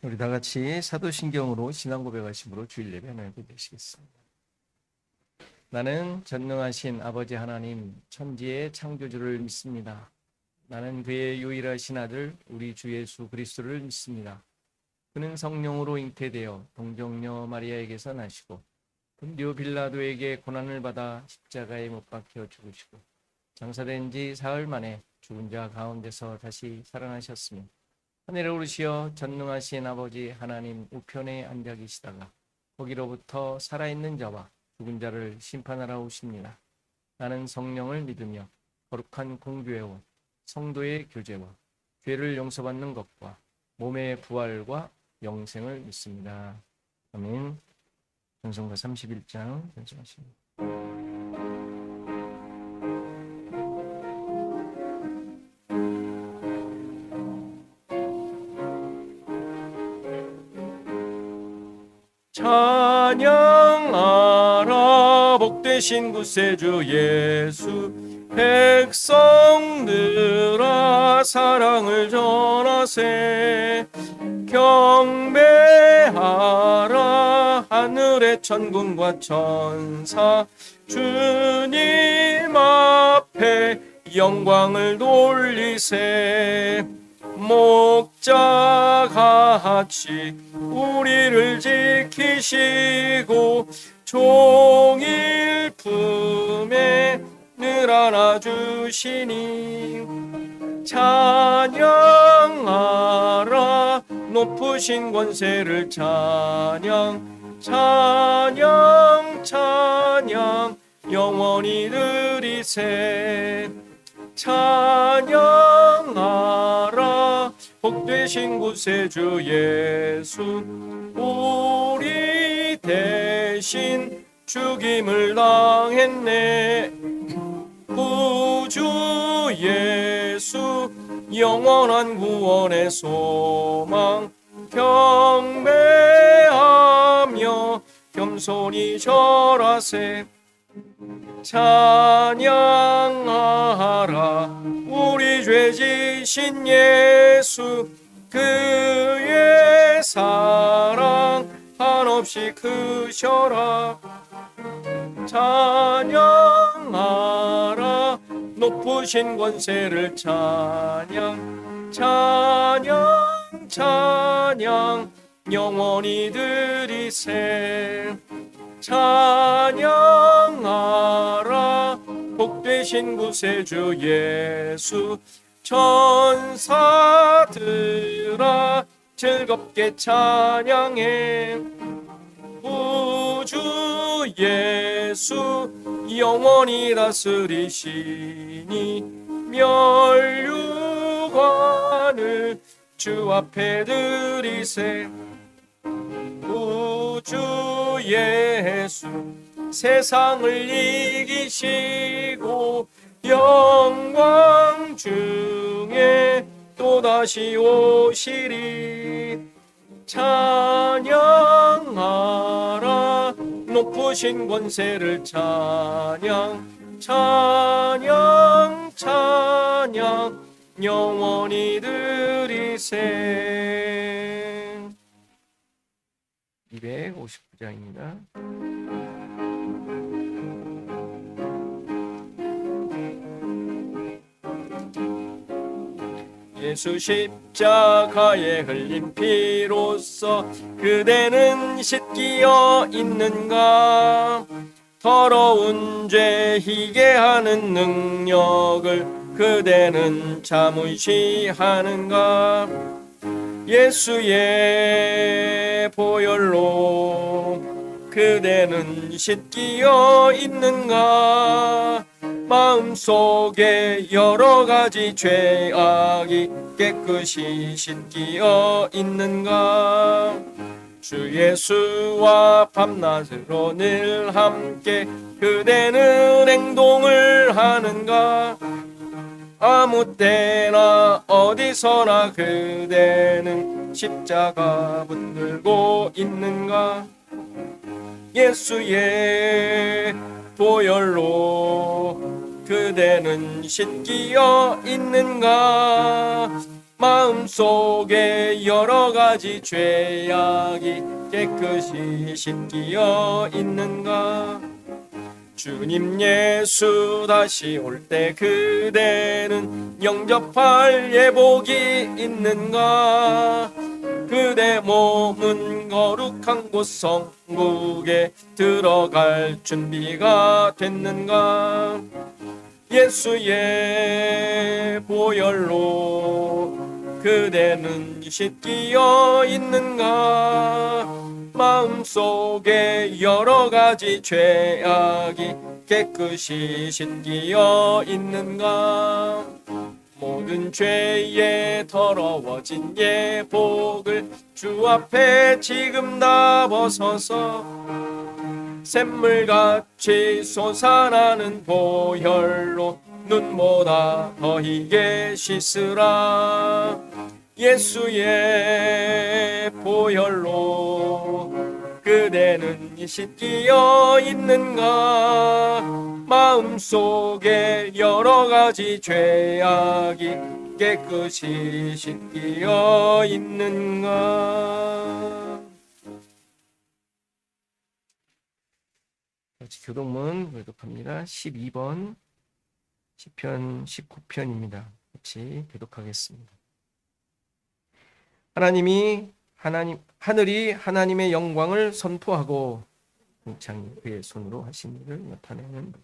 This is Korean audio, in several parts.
우리 다 같이 사도신경으로 신앙 고백하심으로 주일 예배 나누게 되시겠습니다. 나는 전능하신 아버지 하나님 천지의 창조주를 믿습니다. 나는 그의 유일하신 아들 우리 주 예수 그리스도를 믿습니다. 그는 성령으로 잉태되어 동정녀 마리아에게서 나시고 본디오 빌라도에게 고난을 받아 십자가에 못 박혀 죽으시고 장사된 지 사흘 만에 죽은 자 가운데서 다시 살아나셨으며 하늘에 오르시어 전능하신 아버지 하나님 우편에 앉아 계시다가 거기로부터 살아있는 자와 죽은 자를 심판하러 오십니다. 나는 성령을 믿으며 거룩한 공교회와 성도의 교제와 죄를 용서받는 것과 몸의 부활과 영생을 믿습니다. 아멘. 전송가 31장 전송하십니다. 찬양하라 복되신 구세주 예수 백성들아 사랑을 전하세 경배하라 하늘의 천군과 천사 주님 앞에 영광을 돌리세 목자같이 우리를 지키시고 종일 품에 늘 안아주시니 찬양하라 높으신 권세를 찬양 찬양 찬양 영원히 드리세 찬양하라 복되신 구세주 예수 우리 대신 죽임을 당했네 구주 예수 영원한 구원의 소망 경배하며 겸손히 절하세 찬양하라 우리 죄 지신 예수 그의 사랑 한없이 크셔라 찬양하라 높으신 권세를 찬양 찬양 찬양 영원히 드리세 찬양하라 복되신 구세주 예수 천사들아 즐겁게 찬양해 구주 예수 영원히 다스리시니 멸류관을 주 앞에 드리세 구주 예수 세상을 이기시고 영광 중에 또다시 오시리 찬양하라 높으신 권세를 찬양 찬양 찬양 영원히 드리세 259장입니다. 예수 십자가에 흘린 피로써 그대는 씻기어 있는가 더러운 죄 희게 하는 능력을 그대는 자무시하는가 예수의 보혈로 그대는 씻기어 있는가 마음속에 여러 가지 죄악이 깨끗이 씻기어 있는가 주 예수와 밤낮으로 늘 함께 그대는 행동을 하는가 아무 때나 어디서나 그대는 십자가 붙들고 있는가 예수의 보혈로 그대는 씻기어 있는가 마음속에 여러 가지 죄악이 깨끗이 씻기어 있는가? 주님 예수 다시 올 때 그대는 영접할 예복이 있는가? 그대 몸은 거룩한 곳 성국에 들어갈 준비가 됐는가? 예수의 보혈로 그대는 씻기어 있는가? 마음속에 여러 가지 죄악이 깨끗이 씻기어 있는가? 모든 죄에 더러워진 예복을 주 앞에 지금 다 벗어서 샘물같이 솟아나는 보혈로 눈보다 더 희게 씻으라. 예수의 보혈로 그대는 씻기어 있는가? 마음속에 여러 가지 죄악이 깨끗이 씻기어 있는가? 같이 교동문 교독합니다. 12번 시편 19편입니다. 같이 교독하겠습니다. 하늘이 하나님의 영광을 선포하고 궁창이 그의 손으로 하신 일을 나타내는 것.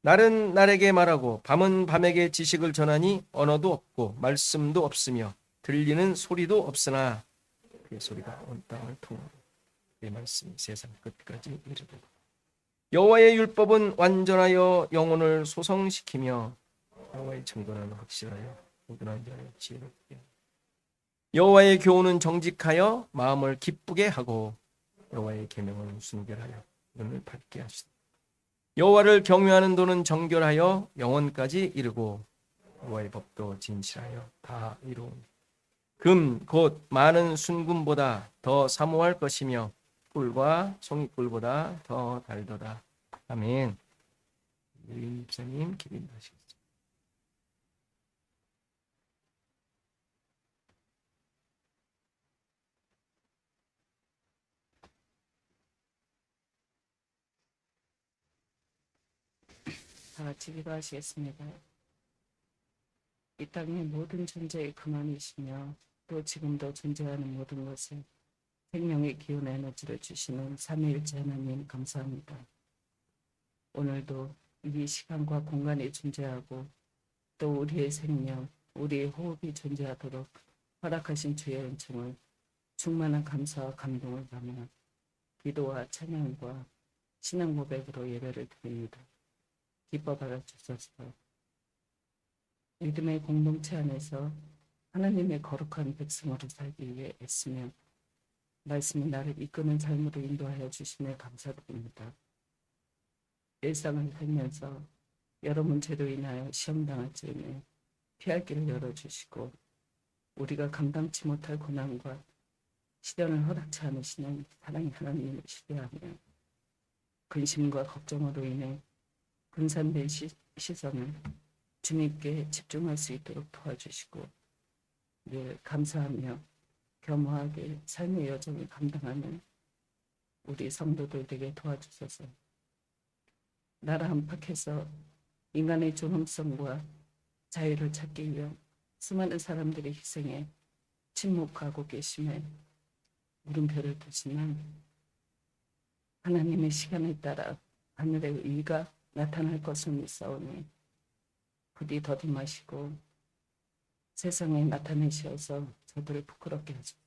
날은 날에게 말하고 밤은 밤에게 지식을 전하니 언어도 없고 말씀도 없으며 들리는 소리도 없으나 그의 소리가 온 땅을 통하고 그의 말씀이 세상 끝까지 이르도록. 여호와의 율법은 완전하여 영혼을 소성시키며 여호와의 증거는 확실하여 모든 자를 지혜롭게 하며 여호와의 교훈은 정직하여 마음을 기쁘게 하고 여호와의 계명은 순결하여 눈을 밝게 하시다. 여호와를 경외하는 도는 정결하여 영원까지 이르고 여호와의 법도 진실하여 다 이루오니 금 곧 많은 순금보다 더 사모할 것이며 꿀과 송이꿀보다 더 달도다. 아멘. 유인 목사님 기도하시겠습니다. 다 같이 기도하시겠습니다. 이 땅의 모든 존재의 근원이시며 또 지금도 존재하는 모든 것에 생명의 기운 에너지를 주시는 삼위일체 하나님 감사합니다. 오늘도 이 시간과 공간이 존재하고 또 우리의 생명, 우리의 호흡이 존재하도록 허락하신 주의 은총을 충만한 감사와 감동을 담아 기도와 찬양과 신앙 고백으로 예배를 드립니다. 기뻐 받아주셔서 믿음의 공동체 안에서 하나님의 거룩한 백성으로 살기 위해 애쓰며 말씀이 나를 이끄는 삶으로 인도하여 주심에 감사드립니다. 일상을 살면서 여러 문제로 인하여 시험당할 즈음에 피할 길을 열어주시고 우리가 감당치 못할 고난과 시련을 허락치 않으시는 사랑의 하나님을 신뢰하며 근심과 걱정으로 인해 분산된 시선을 주님께 집중할 수 있도록 도와주시고 늘 감사하며 겸허하게 삶의 여정을 감당하는 우리 성도들 되게 도와주셔서 나라 안팎에서 인간의 존엄성과 자유를 찾기 위해 수많은 사람들의 희생에 침묵하고 계심에 물음표를 두시는 하나님의 시간에 따라 하늘의 의가 나타날 것을 믿사오니 부디 더듬하시고 세상에 나타내셔서 저들을 부끄럽게 하소서.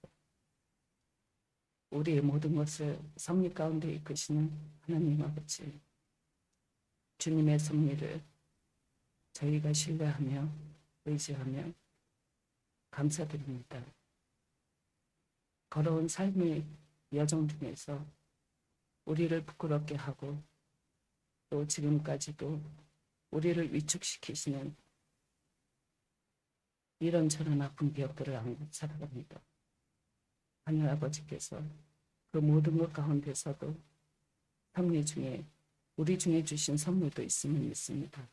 우리의 모든 것을 섭리 가운데 이끄시는 하나님 아버지, 주님의 섭리를 저희가 신뢰하며 의지하며 감사드립니다. 걸어온 삶의 여정 중에서 우리를 부끄럽게 하고 또 지금까지도 우리를 위축시키시는 이런저런 아픈 기억들을 안고 살아갑니다. 하늘아버지께서 그 모든 것 가운데서도 섭리 중에 우리 중에 주신 선물도 있음을 믿습니다.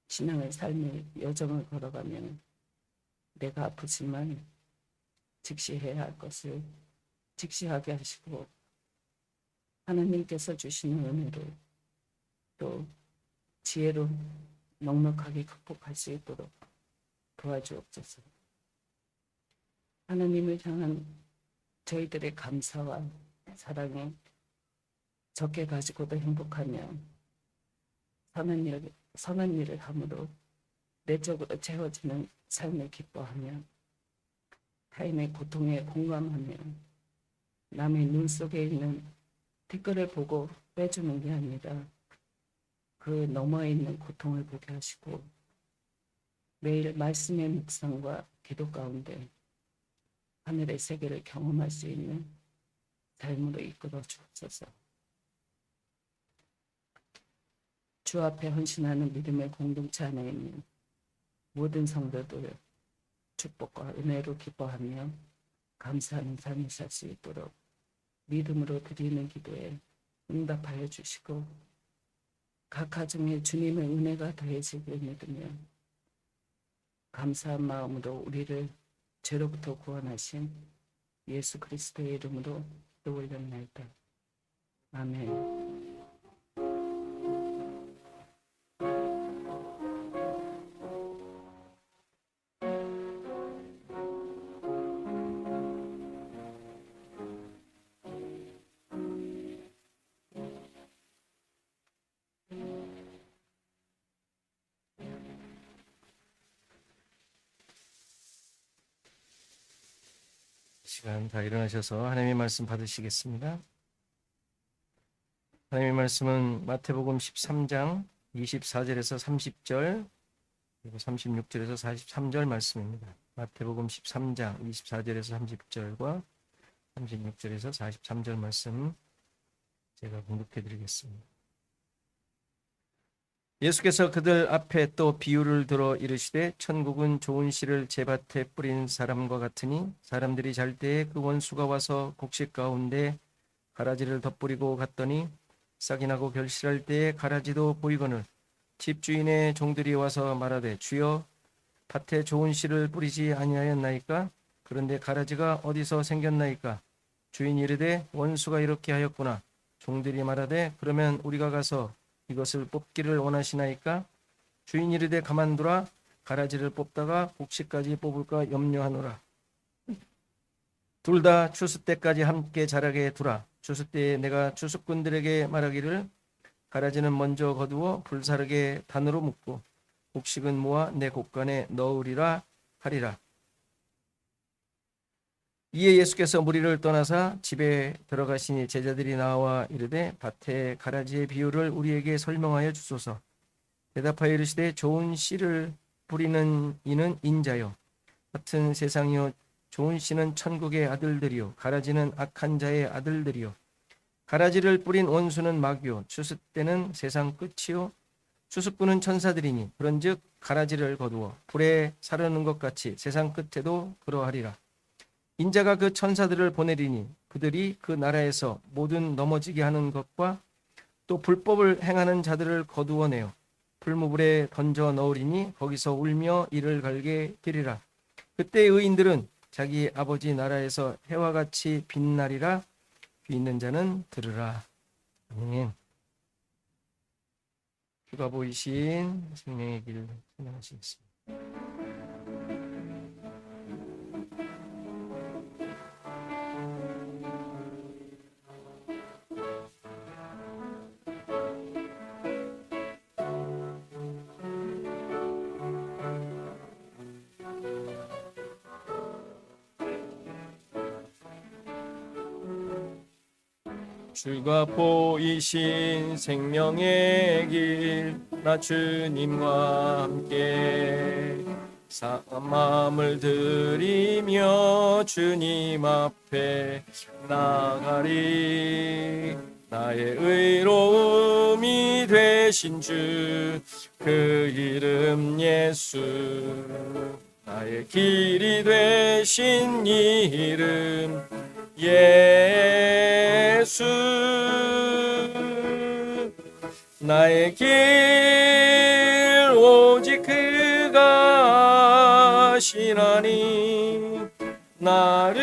신앙의 삶의 여정을 걸어가면 내가 아프지만 직시해야 할 것을 직시하게 하시고 하나님께서 주시는 은혜로 또 지혜로 넉넉하게 극복할 수 있도록 도와주옵소서. 하나님을 향한 저희들의 감사와 사랑에 적게 가지고도 행복하며 선한 일을 함으로 내적으로 채워지는 삶을 기뻐하며 타인의 고통에 공감하며 남의 눈 속에 있는 댓글을 보고 빼주는 게 아니라 그 너머에 있는 고통을 보게 하시고 매일 말씀의 묵상과 기도 가운데 하늘의 세계를 경험할 수 있는 삶으로 이끌어 주옵소서. 주 앞에 헌신하는 믿음의 공동체 안에 있는 모든 성도들 축복과 은혜로 기뻐하며 감사하는 삶을 살 수 있도록 믿음으로 드리는 기도에 응답하여 주시고 각 가정에 주님의 은혜가 더해지길 믿으며 감사한 마음으로 우리를 죄로부터 구원하신 예수 그리스도의 이름으로 또 올렸나이다. 아멘. 시간 다 일어나셔서 하나님의 말씀 받으시겠습니다. 하나님의 말씀은 마태복음 13장 24절에서 30절 그리고 36절에서 43절 말씀입니다. 마태복음 13장 24절에서 30절과 36절에서 43절 말씀 제가 공독해 드리겠습니다. 예수께서 그들 앞에 또 비유를 들어 이르시되 천국은 좋은 씨를 제밭에 뿌린 사람과 같으니 사람들이 잘 때에 그 원수가 와서 곡식 가운데 가라지를 덧뿌리고 갔더니 싹이 나고 결실할 때에 가라지도 보이거늘 집주인의 종들이 와서 말하되 주여 밭에 좋은 씨를 뿌리지 아니하였나이까? 그런데 가라지가 어디서 생겼나이까? 주인이 이르되 원수가 이렇게 하였구나. 종들이 말하되 그러면 우리가 가서 이것을 뽑기를 원하시나이까? 주인이 이르되 가만두라. 가라지를 뽑다가 곡식까지 뽑을까 염려하노라. 둘 다 추수 때까지 함께 자라게 두라. 추수 때에 내가 추수꾼들에게 말하기를 가라지는 먼저 거두어 불사르게 단으로 묶고 곡식은 모아 내 곡간에 넣으리라 하리라. 이에 예수께서 무리를 떠나사 집에 들어가시니 제자들이 나와 이르되 밭에 가라지의 비유를 우리에게 설명하여 주소서. 대답하여 이르시되 좋은 씨를 뿌리는 이는 인자요 같은 세상이요 좋은 씨는 천국의 아들들이요 가라지는 악한 자의 아들들이요 가라지를 뿌린 원수는 마귀요 추수 때는 세상 끝이요 추수꾼은 천사들이니 그런즉 가라지를 거두어 불에 사르는 것 같이 세상 끝에도 그러하리라. 인자가 그 천사들을 보내리니 그들이 그 나라에서 모든 넘어지게 하는 것과 또 불법을 행하는 자들을 거두어내어 불무불에 던져 넣으리니 거기서 울며 이를 갈게 되리라. 그때 의인들은 자기 아버지 나라에서 해와 같이 빛나리라. 귀 있는 자는 들으라. 아멘. 주가 보이신 생명의 길 찬양하시겠습니다. 주가 보이신 생명의 길 나 주님과 함께 마음을 들이며 주님 앞에 나가리. 나의 의로움이 되신 주 그 이름 예수 나의 길이 되신 이름 예수 나의 길 오직 그가 하시나니 나를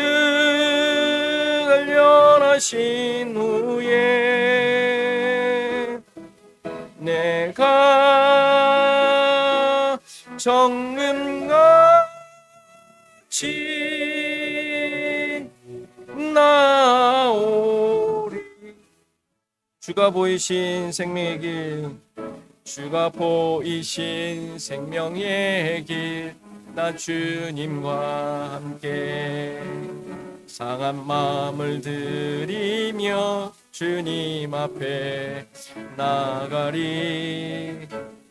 단련하신 후에 내가 정금같이 나오리. 주가 보이신 생명의 길, 주가 보이신 생명의 길, 나 주님과 함께 상한 마음을 들이며 주님 앞에 나가리.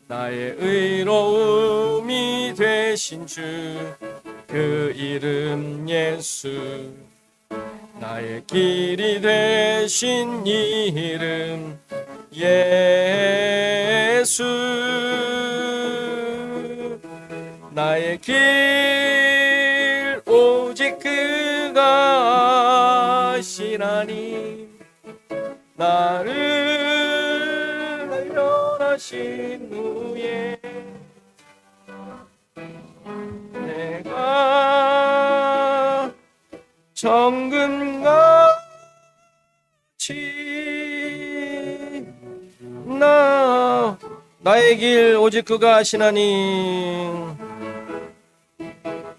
나의 의로움이 되신 주, 그 이름 예수. 나의 길이 되신 이름 예수. 나의 길 오직 그가 아시나니 나를 단련하신 후에 내가 정금같이 나의 길 오직 그가 아시나니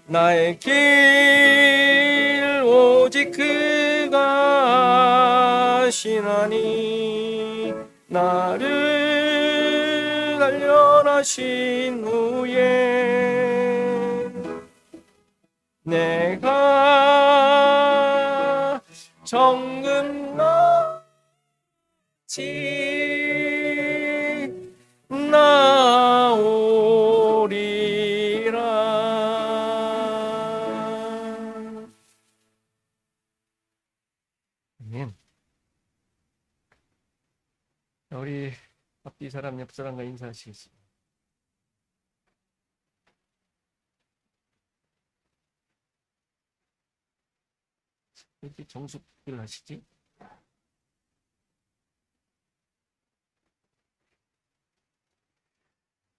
나의 길 오직 그가 아시나니 나를 단련하신 후에 내가 정금같이 나오리라. 아멘. 우리 앞뒤 사람 옆 사람과 인사하시겠습니다. 왜 이렇게 정숙을 하시지?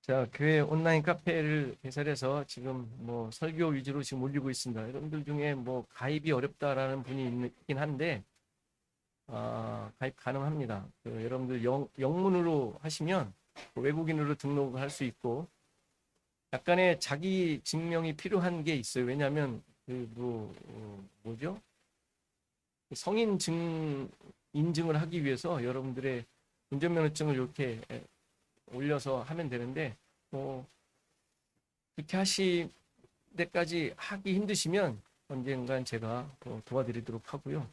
자, 교회 온라인 카페를 개설해서 지금 뭐 설교 위주로 지금 올리고 있습니다. 여러분들 중에 뭐 가입이 어렵다라는 분이 있긴 한데 가입 가능합니다. 여러분들 영문으로 하시면 외국인으로 등록을 할 수 있고 약간의 자기 증명이 필요한 게 있어요. 왜냐하면 뭐죠? 성인 인증을 하기 위해서 여러분들의 운전면허증을 이렇게 올려서 하면 되는데 그렇게 하실 때까지 하기 힘드시면 언젠간 제가 도와드리도록 하고요.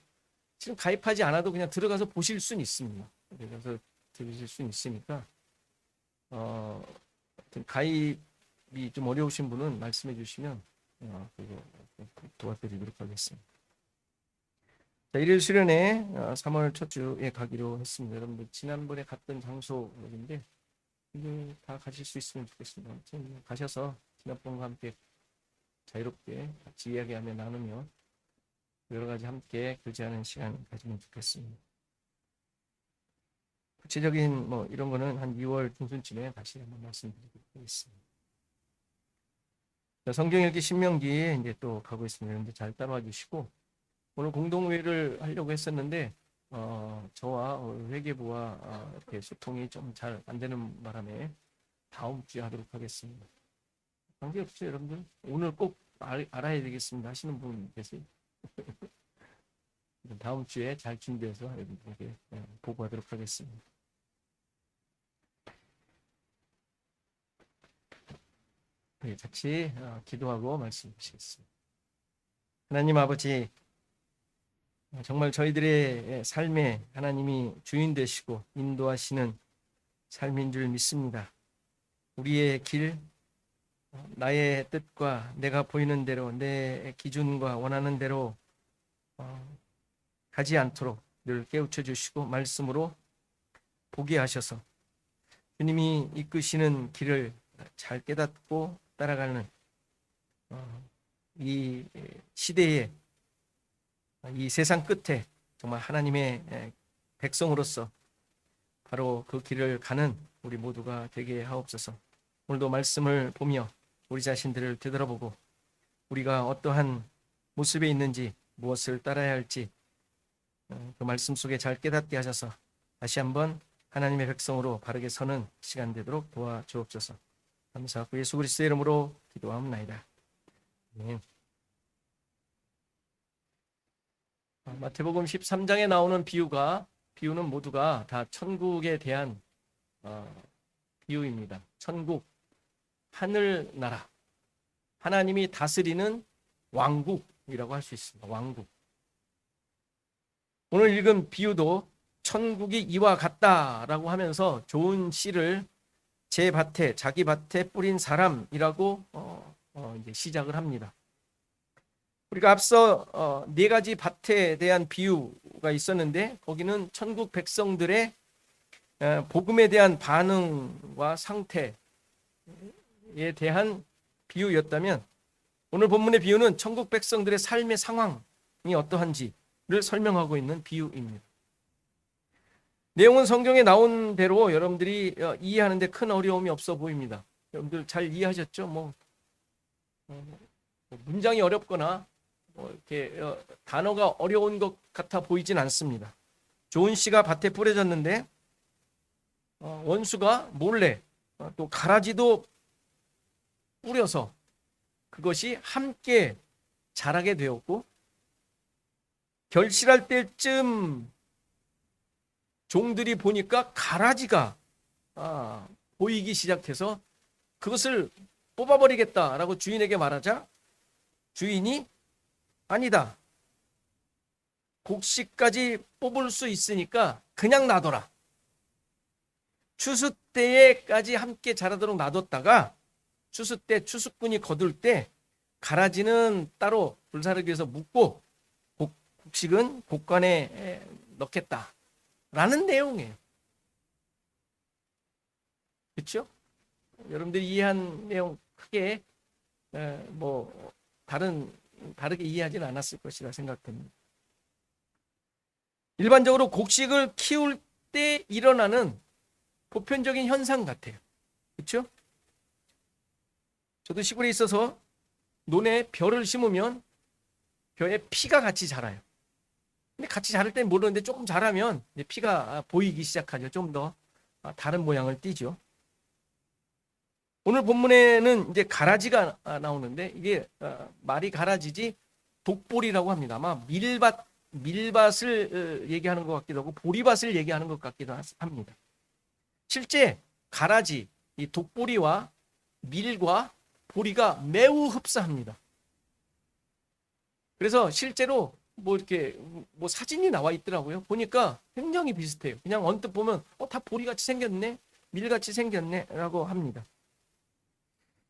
지금 가입하지 않아도 그냥 들어가서 보실 수는 있습니다. 들어가서 들으실 수는 있으니까 가입이 좀 어려우신 분은 말씀해 주시면 그거 도와드리도록 하겠습니다. 자, 일일 수련회 3월 첫 주에 가기로 했습니다. 여러분들 지난번에 갔던 장소인데 이제 다 가실 수 있으면 좋겠습니다. 가셔서 지난번과 함께 자유롭게 같이 이야기하며 나누며 여러 가지 함께 교제하는 시간 가지면 좋겠습니다. 구체적인 이런 거는 한 2월 중순쯤에 다시 한번 말씀드리도록 하겠습니다. 자, 성경 읽기 신명기에 이제 또 가고 있습니다. 여러분들 잘 따라와 주시고 오늘 공동회의를 하려고 했었는데 저와 회계부와 이렇게 소통이 좀 잘 안 되는 바람에 다음 주에 하도록 하겠습니다. 관계없죠, 여러분들? 오늘 꼭 알아야 되겠습니다 하시는 분 계세요? 다음 주에 잘 준비해서 여러분들에게 보고하도록 하겠습니다. 네, 같이 기도하고 말씀 주시겠습니다. 하나님 아버지, 정말 저희들의 삶에 하나님이 주인 되시고 인도하시는 삶인 줄 믿습니다. 우리의 길, 나의 뜻과 내가 보이는 대로 내 기준과 원하는 대로 가지 않도록 늘 깨우쳐 주시고 말씀으로 보게 하셔서 주님이 이끄시는 길을 잘 깨닫고 따라가는 이 시대에 이 세상 끝에 정말 하나님의 백성으로서 바로 그 길을 가는 우리 모두가 되게 하옵소서. 오늘도 말씀을 보며 우리 자신들을 되돌아보고 우리가 어떠한 모습에 있는지, 무엇을 따라야 할지 그 말씀 속에 잘 깨닫게 하셔서 다시 한번 하나님의 백성으로 바르게 서는 시간 되도록 도와주옵소서. 감사하고 예수 그리스도의 이름으로 기도하옵나이다. 아멘. 마태복음 13장에 나오는 비유는 모두가 다 천국에 대한 비유입니다. 천국, 하늘나라, 하나님이 다스리는 왕국이라고 할 수 있습니다. 왕국. 오늘 읽은 비유도 천국이 이와 같다라고 하면서 좋은 씨를 제 밭에, 자기 밭에 뿌린 사람이라고 이제 시작을 합니다. 우리가 앞서 네 가지 밭에 대한 비유가 있었는데 거기는 천국 백성들의 복음에 대한 반응과 상태에 대한 비유였다면 오늘 본문의 비유는 천국 백성들의 삶의 상황이 어떠한지를 설명하고 있는 비유입니다. 내용은 성경에 나온 대로 여러분들이 이해하는 데 큰 어려움이 없어 보입니다. 여러분들 잘 이해하셨죠? 문장이 어렵거나 이렇게 단어가 어려운 것 같아 보이진 않습니다. 좋은 씨가 밭에 뿌려졌는데 원수가 몰래 또 가라지도 뿌려서 그것이 함께 자라게 되었고 결실할 때쯤 종들이 보니까 가라지가 보이기 시작해서 그것을 뽑아버리겠다라고 주인에게 말하자 주인이 아니다. 곡식까지 뽑을 수 있으니까 그냥 놔둬라. 추수 때에까지 함께 자라도록 놔뒀다가 추수 때 추수꾼이 거둘 때 가라지는 따로 불사르기 위해서 묶고 곡식은 곡간에 넣겠다라는 내용이에요. 그렇죠? 여러분들이 이해한 내용 크게 다르게 이해하지는 않았을 것이라 생각됩니다. 일반적으로 곡식을 키울 때 일어나는 보편적인 현상 같아요. 그렇죠? 저도 시골에 있어서 논에 벼를 심으면 벼에 피가 같이 자라요. 근데 같이 자랄 때는 모르는데 조금 자라면 이제 피가 보이기 시작하죠. 좀 더 다른 모양을 띠죠. 오늘 본문에는 이제 가라지가 나오는데 이게 말이 가라지지 독보리라고 합니다. 아마 밀밭을 얘기하는 것 같기도 하고 보리밭을 얘기하는 것 같기도 합니다. 실제 가라지, 이 독보리와 밀과 보리가 매우 흡사합니다. 그래서 실제로 이렇게 사진이 나와 있더라고요. 보니까 굉장히 비슷해요. 그냥 언뜻 보면 다 보리같이 생겼네, 밀같이 생겼네라고 합니다.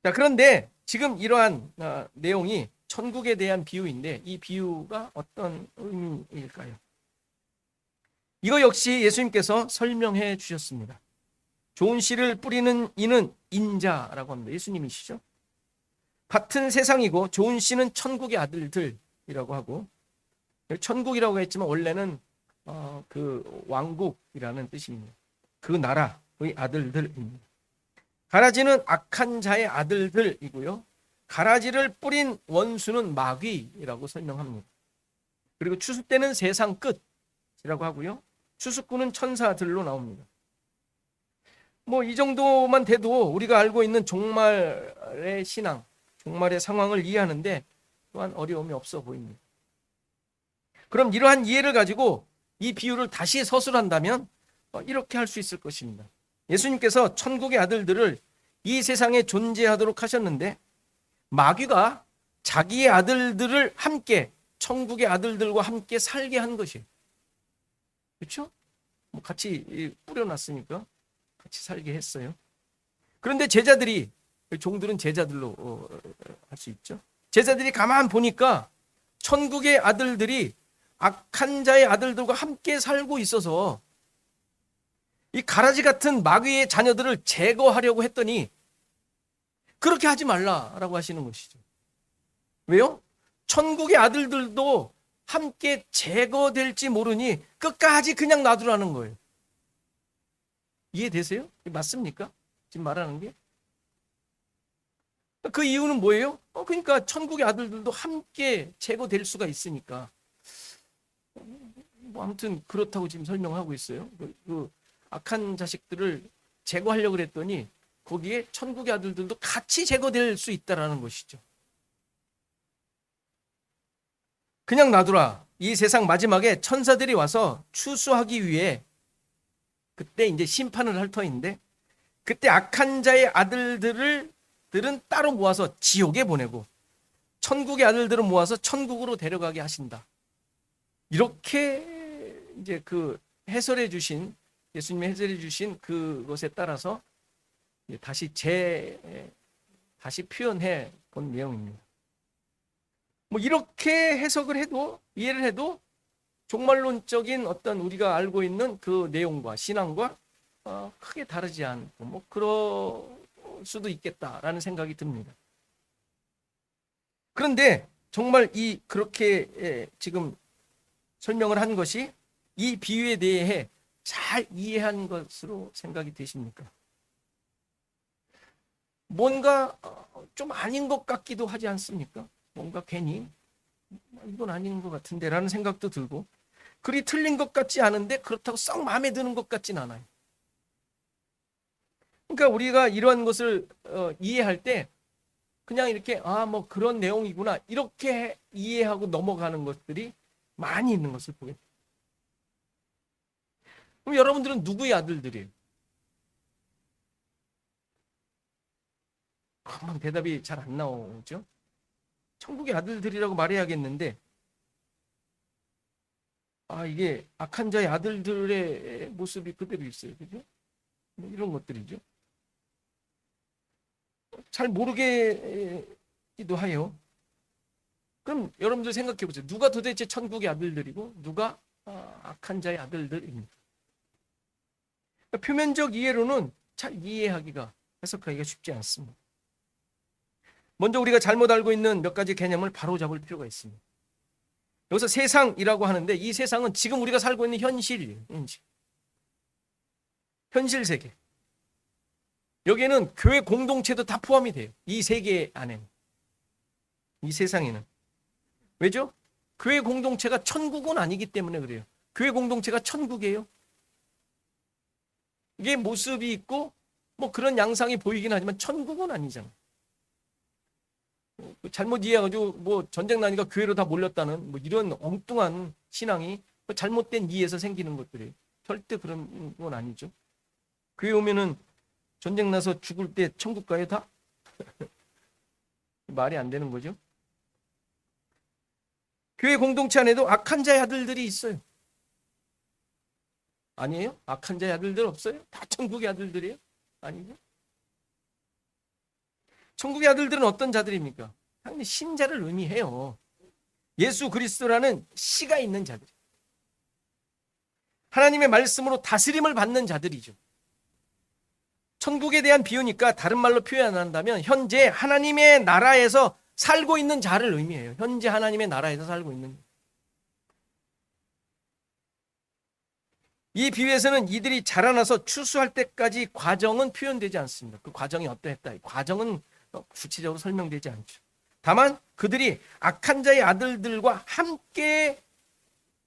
자, 그런데 지금 이러한 내용이 천국에 대한 비유인데 이 비유가 어떤 의미일까요? 이거 역시 예수님께서 설명해 주셨습니다. 좋은 씨를 뿌리는 이는 인자라고 합니다. 예수님이시죠. 밭은 세상이고 좋은 씨는 천국의 아들들이라고 하고 천국이라고 했지만 원래는 그 왕국이라는 뜻입니다. 그 나라의 아들들입니다. 가라지는 악한 자의 아들들이고요. 가라지를 뿌린 원수는 마귀라고 설명합니다. 그리고 추수 때는 세상 끝이라고 하고요. 추수꾼은 천사들로 나옵니다. 이 정도만 돼도 우리가 알고 있는 종말의 신앙, 종말의 상황을 이해하는데 또한 어려움이 없어 보입니다. 그럼 이러한 이해를 가지고 이 비유를 다시 서술한다면 이렇게 할 수 있을 것입니다. 예수님께서 천국의 아들들을 이 세상에 존재하도록 하셨는데 마귀가 자기의 아들들을 함께 천국의 아들들과 함께 살게 한 것이에요. 그렇죠? 같이 뿌려놨으니까 같이 살게 했어요. 그런데 제자들이, 종들은 제자들로 할 수 있죠. 제자들이 가만 보니까 천국의 아들들이 악한 자의 아들들과 함께 살고 있어서 이 가라지 같은 마귀의 자녀들을 제거하려고 했더니 그렇게 하지 말라라고 하시는 것이죠. 왜요? 천국의 아들들도 함께 제거될지 모르니 끝까지 그냥 놔두라는 거예요. 이해되세요? 맞습니까? 지금 말하는 게? 그 이유는 뭐예요? 그러니까 천국의 아들들도 함께 제거될 수가 있으니까. 뭐 아무튼 그렇다고 지금 설명하고 있어요. 그 악한 자식들을 제거하려고 그랬더니 거기에 천국의 아들들도 같이 제거될 수 있다라는 것이죠. 그냥 놔두라. 이 세상 마지막에 천사들이 와서 추수하기 위해 그때 이제 심판을 할 터인데, 그때 악한 자의 아들들은 따로 모아서 지옥에 보내고 천국의 아들들은 모아서 천국으로 데려가게 하신다. 이렇게 이제 그 해설해 주신, 예수님이 해설해 주신 그것에 따라서 다시 표현해 본 내용입니다. 뭐 이렇게 해석을 해도, 이해를 해도 종말론적인 어떤 우리가 알고 있는 그 내용과 신앙과 크게 다르지 않고 뭐 그럴 수도 있겠다라는 생각이 듭니다. 그런데 정말 그렇게 지금 설명을 한 것이 이 비유에 대해 잘 이해한 것으로 생각이 되십니까? 뭔가 좀 아닌 것 같기도 하지 않습니까? 뭔가 괜히 이건 아닌 것 같은데 라는 생각도 들고, 그리 틀린 것 같지 않은데 그렇다고 썩 마음에 드는 것 같진 않아요. 그러니까 우리가 이러한 것을 이해할 때 그냥 이렇게 뭐 그런 내용이구나 이렇게 이해하고 넘어가는 것들이 많이 있는 것을 보게 돼요. 그럼 여러분들은 누구의 아들들이에요? 대답이 잘 안 나오죠? 천국의 아들들이라고 말해야겠는데, 이게 악한 자의 아들들의 모습이 그대로 있어요. 그죠? 뭐 이런 것들이죠. 잘 모르겠기도 해요. 그럼 여러분들 생각해 보세요. 누가 도대체 천국의 아들들이고 누가 악한 자의 아들들입니까? 그러니까 표면적 이해로는 잘 이해하기가, 해석하기가 쉽지 않습니다. 먼저 우리가 잘못 알고 있는 몇 가지 개념을 바로잡을 필요가 있습니다. 여기서 세상이라고 하는데 이 세상은 지금 우리가 살고 있는 현실이에요. 현실 세계. 여기에는 교회 공동체도 다 포함이 돼요. 이 세계 안에는. 이 세상에는. 왜죠? 교회 공동체가 천국은 아니기 때문에 그래요. 교회 공동체가 천국이에요. 이게 모습이 있고 뭐 그런 양상이 보이긴 하지만 천국은 아니잖아요. 잘못 이해해가지고 뭐 전쟁 나니까 교회로 다 몰렸다는 뭐 이런 엉뚱한 신앙이 잘못된 이해에서 생기는 것들이에요. 절대 그런 건 아니죠. 교회 오면은 전쟁 나서 죽을 때 천국 가요 다? 말이 안 되는 거죠. 교회 공동체 안에도 악한 자의 아들들이 있어요. 아니에요? 악한 자의 아들들 없어요? 다 천국의 아들들이에요? 아니죠. 천국의 아들들은 어떤 자들입니까? 당연히 신자를 의미해요. 예수 그리스도라는 씨가 있는 자들. 하나님의 말씀으로 다스림을 받는 자들이죠. 천국에 대한 비유니까 다른 말로 표현한다면 현재 하나님의 나라에서 살고 있는 자를 의미해요. 현재 하나님의 나라에서 살고 있는 자. 이 비유에서는 이들이 자라나서 추수할 때까지 과정은 표현되지 않습니다. 그 과정이 어떠했다. 과정은 구체적으로 설명되지 않죠. 다만 그들이 악한 자의 아들들과 함께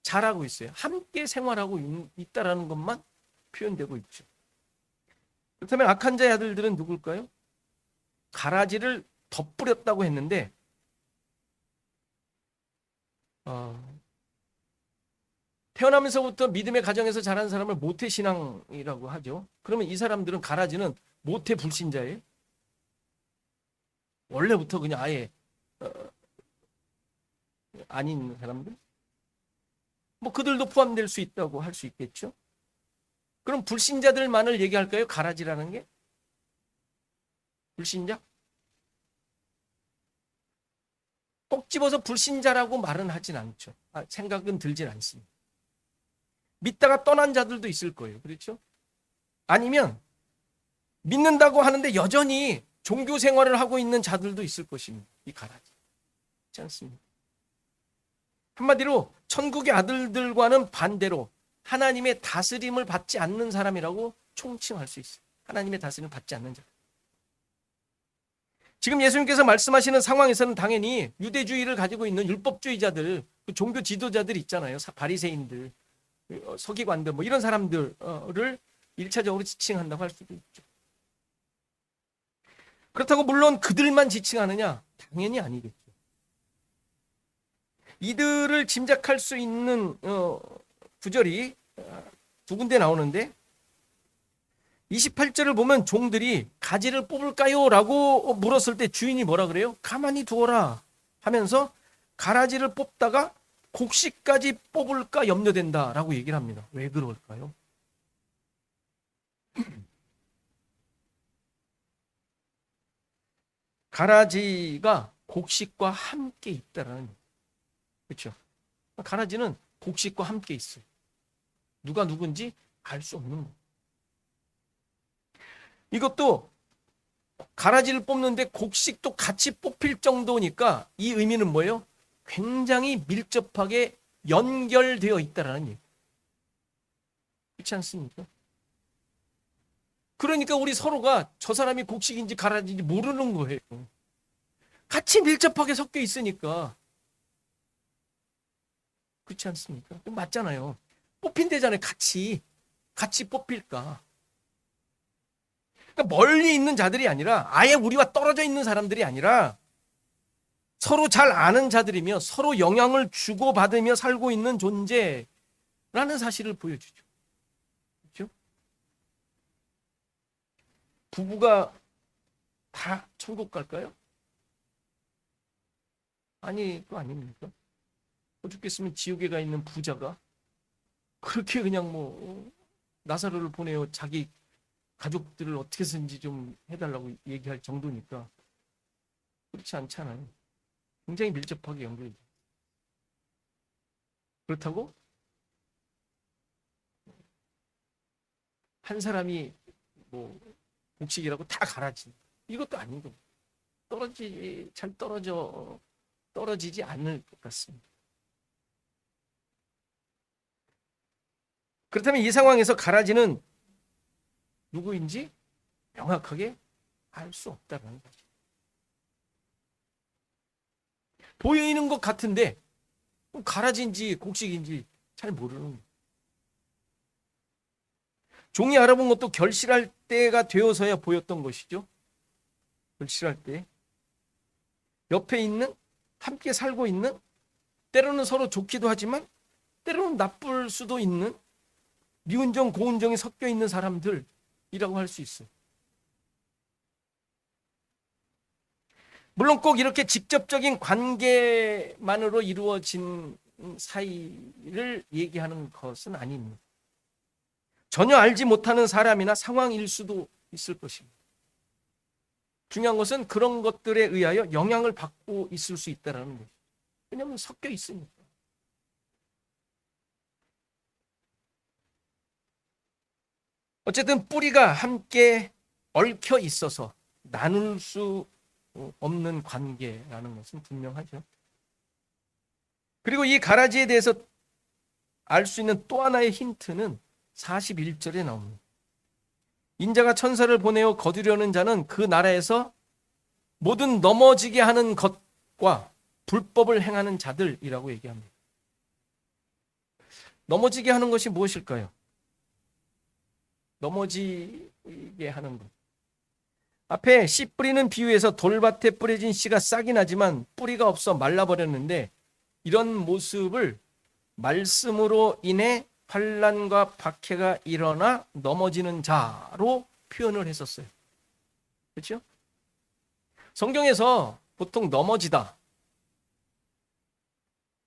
자라고 있어요. 함께 생활하고 있다라는 것만 표현되고 있죠. 그렇다면 악한 자의 아들들은 누굴까요? 가라지를 덧뿌렸다고 했는데 태어나면서부터 믿음의 가정에서 자란 사람을 모태신앙이라고 하죠. 그러면 이 사람들은, 가라지는 모태 불신자예요? 원래부터 그냥 아예 아닌 사람들? 뭐 그들도 포함될 수 있다고 할 수 있겠죠. 그럼 불신자들만을 얘기할까요? 가라지라는 게? 불신자? 꼭 집어서 불신자라고 말은 하진 않죠. 생각은 들진 않습니다. 믿다가 떠난 자들도 있을 거예요. 그렇죠? 아니면 믿는다고 하는데 여전히 종교 생활을 하고 있는 자들도 있을 것입니다. 이 가라지. 그렇지 않습니까? 한마디로 천국의 아들들과는 반대로 하나님의 다스림을 받지 않는 사람이라고 총칭할 수 있어요. 하나님의 다스림을 받지 않는 자. 지금 예수님께서 말씀하시는 상황에서는 당연히 유대주의를 가지고 있는 율법주의자들, 그 종교 지도자들 있잖아요. 바리새인들, 서기관들 뭐 이런 사람들을 1차적으로 지칭한다고 할 수도 있죠. 그렇다고 물론 그들만 지칭하느냐? 당연히 아니겠죠. 이들을 짐작할 수 있는 구절이 두 군데 나오는데 28절을 보면 종들이 가지를 뽑을까요? 라고 물었을 때 주인이 뭐라 그래요? 가만히 두어라 하면서 가라지를 뽑다가 곡식까지 뽑을까 염려된다 라고 얘기를 합니다. 왜 그럴까요? 가라지가 곡식과 함께 있다라는, 그렇죠? 가라지는 곡식과 함께 있어요. 누가 누군지 알 수 없는 거예요. 이것도 가라지를 뽑는데 곡식도 같이 뽑힐 정도니까 이 의미는 뭐예요? 굉장히 밀접하게 연결되어 있다라는 얘기. 그렇지 않습니까? 그러니까 우리 서로가 저 사람이 곡식인지 가라지인지 모르는 거예요. 같이 밀접하게 섞여 있으니까. 그렇지 않습니까? 맞잖아요. 뽑힌대잖아요. 같이 뽑힐까. 그러니까 멀리 있는 자들이 아니라 아예 우리와 떨어져 있는 사람들이 아니라 서로 잘 아는 자들이며 서로 영향을 주고받으며 살고 있는 존재라는 사실을 보여주죠. 그렇죠? 부부가 다 천국 갈까요? 아니, 그거 아닙니까? 오죽했으면 지옥에 가 있는 부자가 그렇게 그냥 뭐 나사로를 보내요. 자기 가족들을 어떻게 해서든지 좀 해달라고 얘기할 정도니까. 그렇지 않잖아요. 굉장히 밀접하게 연결돼. 그렇다고 한 사람이 뭐 곡식이라고 다 가라지, 이것도 아니고 떨어지지 않을 것 같습니다. 그렇다면 이 상황에서 가라지는 누구인지 명확하게 알 수 없다는 거죠. 보이는 것 같은데 가라지인지 곡식인지 잘 모르는 거예요. 종이 알아본 것도 결실할 때가 되어서야 보였던 것이죠. 결실할 때 옆에 있는, 함께 살고 있는, 때로는 서로 좋기도 하지만 때로는 나쁠 수도 있는 미운 정 고운 정이 섞여 있는 사람들이라고 할 수 있어요. 물론 꼭 이렇게 직접적인 관계만으로 이루어진 사이를 얘기하는 것은 아닙니다. 전혀 알지 못하는 사람이나 상황일 수도 있을 것입니다. 중요한 것은 그런 것들에 의하여 영향을 받고 있을 수 있다는 거죠. 왜냐하면 섞여 있으니까. 어쨌든 뿌리가 함께 얽혀 있어서 나눌 수 없는 관계라는 것은 분명하죠. 그리고 이 가라지에 대해서 알 수 있는 또 하나의 힌트는 41절에 나옵니다. 인자가 천사를 보내어 거두려는 자는 그 나라에서 모든 넘어지게 하는 것과 불법을 행하는 자들이라고 얘기합니다. 넘어지게 하는 것이 무엇일까요? 넘어지게 하는 것. 앞에 씨 뿌리는 비유에서 돌밭에 뿌려진 씨가 싹이 나지만 뿌리가 없어 말라버렸는데, 이런 모습을 말씀으로 인해 환난과 박해가 일어나 넘어지는 자로 표현을 했었어요. 그렇죠? 성경에서 보통 넘어지다,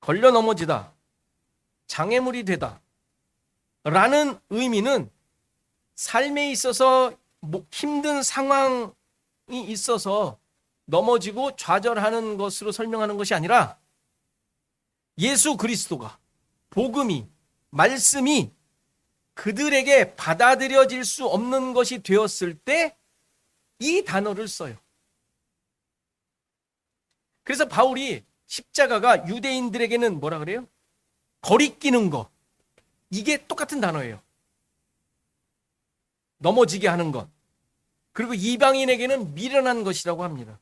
걸려 넘어지다, 장애물이 되다 라는 의미는 삶에 있어서 힘든 상황이 있어서 넘어지고 좌절하는 것으로 설명하는 것이 아니라 예수 그리스도가, 복음이, 말씀이 그들에게 받아들여질 수 없는 것이 되었을 때 이 단어를 써요. 그래서 바울이 십자가가 유대인들에게는 뭐라 그래요? 거리끼는 것. 이게 똑같은 단어예요. 넘어지게 하는 것. 그리고 이방인에게는 미련한 것이라고 합니다.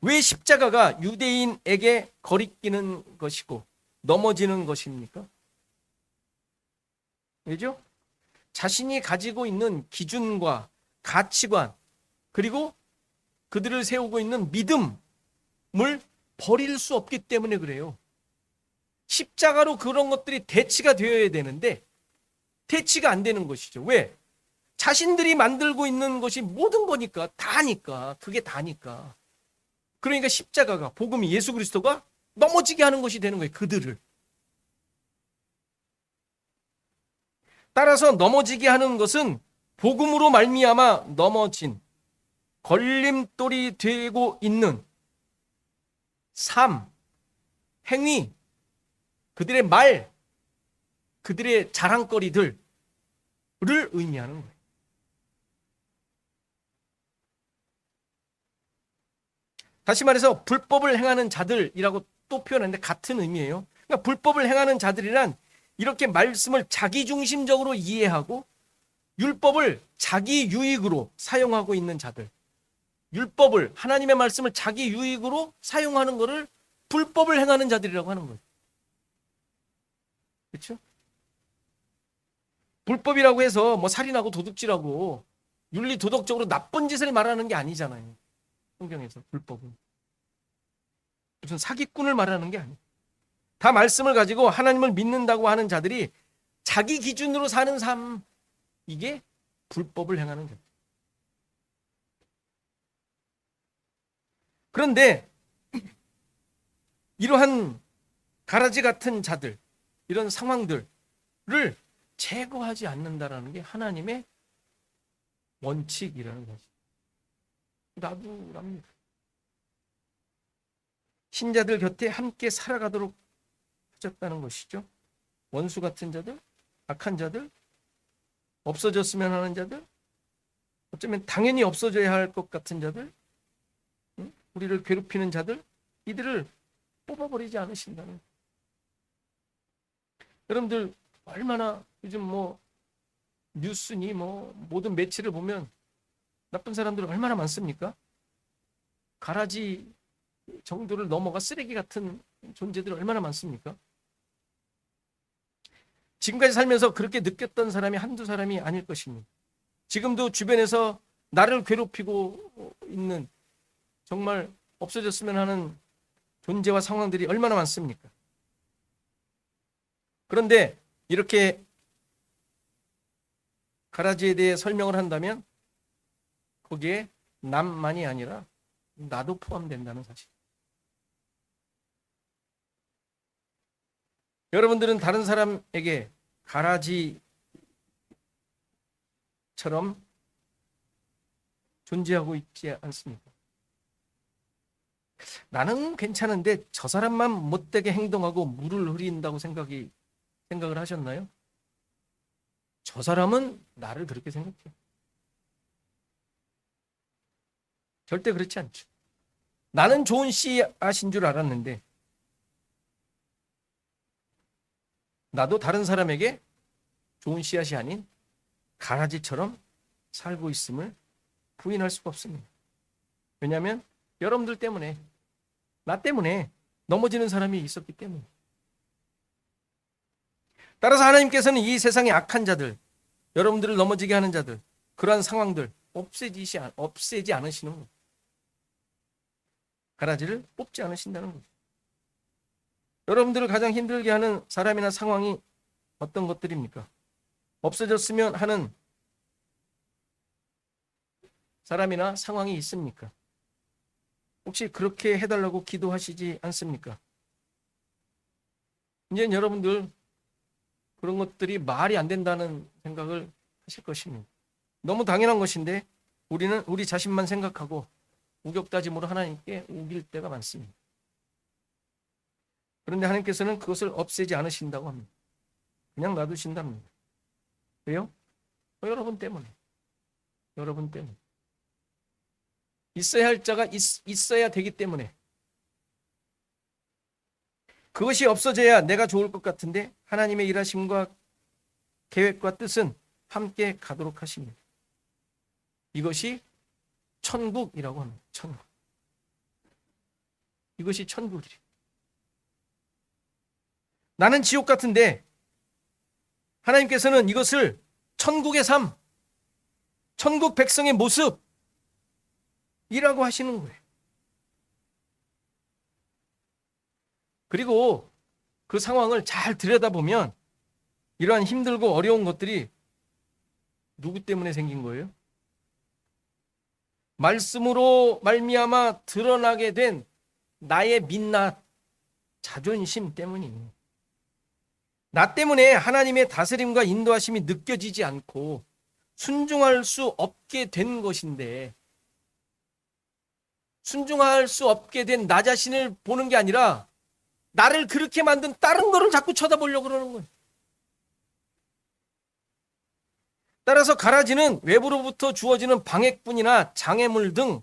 왜 십자가가 유대인에게 거리끼는 것이고 넘어지는 것입니까? 왜죠? 자신이 가지고 있는 기준과 가치관, 그리고 그들을 세우고 있는 믿음을 버릴 수 없기 때문에 그래요. 십자가로 그런 것들이 대치가 되어야 되는데 대치가 안 되는 것이죠. 왜? 자신들이 만들고 있는 것이 모든 거니까, 다니까, 그게 다니까. 그러니까 십자가가, 복음이, 예수 그리스도가 넘어지게 하는 것이 되는 거예요. 그들을. 따라서 넘어지게 하는 것은 복음으로 말미암아 넘어진, 걸림돌이 되고 있는 삶, 행위, 그들의 말, 그들의 자랑거리들을 의미하는 거예요. 다시 말해서 불법을 행하는 자들이라고 또 표현하는데 같은 의미예요. 그러니까 불법을 행하는 자들이란 이렇게 말씀을 자기중심적으로 이해하고 율법을 자기 유익으로 사용하고 있는 자들. 율법을, 하나님의 말씀을 자기 유익으로 사용하는 것을 불법을 행하는 자들이라고 하는 거예요. 그렇죠? 불법이라고 해서 뭐 살인하고 도둑질하고 윤리 도덕적으로 나쁜 짓을 말하는 게 아니잖아요. 성경에서 불법은 무슨 사기꾼을 말하는 게 아니에요. 다 말씀을 가지고 하나님을 믿는다고 하는 자들이 자기 기준으로 사는 삶, 이게 불법을 행하는 거예요. 그런데 이러한 가라지 같은 자들, 이런 상황들을 제거하지 않는다라는 게 하나님의 원칙이라는 거죠. 놔두랍니다. 신자들 곁에 함께 살아가도록 하셨다는 것이죠. 원수 같은 자들, 악한 자들, 없어졌으면 하는 자들, 어쩌면 당연히 없어져야 할 것 같은 자들, 우리를 괴롭히는 자들, 이들을 뽑아버리지 않으신다는 거예요. 여러분들 얼마나 요즘 뭐 뉴스니 뭐 모든 매체를 보면 나쁜 사람들 얼마나 많습니까? 가라지 정도를 넘어가 쓰레기 같은 존재들 얼마나 많습니까? 지금까지 살면서 그렇게 느꼈던 사람이 한두 사람이 아닐 것입니다. 지금도 주변에서 나를 괴롭히고 있는, 정말 없어졌으면 하는 존재와 상황들이 얼마나 많습니까? 그런데 이렇게 가라지에 대해 설명을 한다면 거기에 남만이 아니라 나도 포함된다는 사실. 여러분들은 다른 사람에게 가라지처럼 존재하고 있지 않습니까? 나는 괜찮은데 저 사람만 못되게 행동하고 물을 흐린다고 생각을 하셨나요? 저 사람은 나를 그렇게 생각해요. 절대 그렇지 않죠. 나는 좋은 씨앗인 줄 알았는데 나도 다른 사람에게 좋은 씨앗이 아닌 가라지처럼 살고 있음을 부인할 수가 없습니다. 왜냐하면 여러분들 때문에, 나 때문에 넘어지는 사람이 있었기 때문에. 따라서 하나님께서는 이 세상의 악한 자들, 여러분들을 넘어지게 하는 자들, 그러한 상황들 없애지 않으시는 거예요. 가라지를 뽑지 않으신다는 거죠. 여러분들을 가장 힘들게 하는 사람이나 상황이 어떤 것들입니까? 없어졌으면 하는 사람이나 상황이 있습니까? 혹시 그렇게 해달라고 기도하시지 않습니까? 이제 여러분들 그런 것들이 말이 안 된다는 생각을 하실 것입니다. 너무 당연한 것인데 우리는 우리 자신만 생각하고 우격다짐으로 하나님께 우길 때가 많습니다. 그런데 하나님께서는 그것을 없애지 않으신다고 합니다. 그냥 놔두신답니다. 왜요? 여러분 때문에. 여러분 때문에. 있어야 할 자가 있어야 되기 때문에. 그것이 없어져야 내가 좋을 것 같은데 하나님의 일하심과 계획과 뜻은 함께 가도록 하십니다. 이것이 천국이라고 합니다. 천국. 이것이 천국이래. 나는 지옥 같은데 하나님께서는 이것을 천국의 삶, 천국 백성의 모습이라고 하시는 거예요. 그리고 그 상황을 잘 들여다보면 이러한 힘들고 어려운 것들이 누구 때문에 생긴 거예요? 말씀으로 말미암아 드러나게 된 나의 민낯, 자존심 때문이에요. 나 때문에 하나님의 다스림과 인도하심이 느껴지지 않고 순종할 수 없게 된 것인데, 순종할 수 없게 된 나 자신을 보는 게 아니라 나를 그렇게 만든 다른 거를 자꾸 쳐다보려고 그러는 거예요. 따라서 가라지는 외부로부터 주어지는 방해뿐이나 장애물 등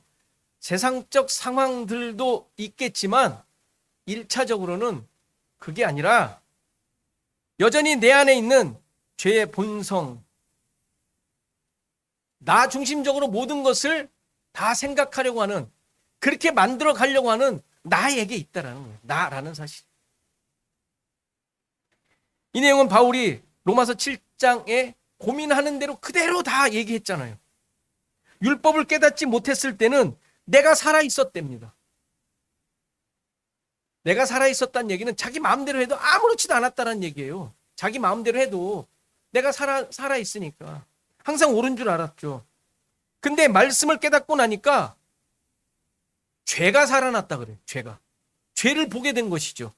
세상적 상황들도 있겠지만 1차적으로는 그게 아니라 여전히 내 안에 있는 죄의 본성, 나 중심적으로 모든 것을 다 생각하려고 하는, 그렇게 만들어 가려고 하는 나에게 있다라는 거예요. 나라는 사실. 이 내용은 바울이 로마서 7장에 고민하는 대로 그대로 다 얘기했잖아요. 율법을 깨닫지 못했을 때는 내가 살아있었답니다. 내가 살아있었다는 얘기는 자기 마음대로 해도 아무렇지도 않았다는 얘기예요. 자기 마음대로 해도 내가 살아있으니까 항상 옳은 줄 알았죠. 근데 말씀을 깨닫고 나니까 죄가 살아났다 그래요. 죄를 보게 된 것이죠.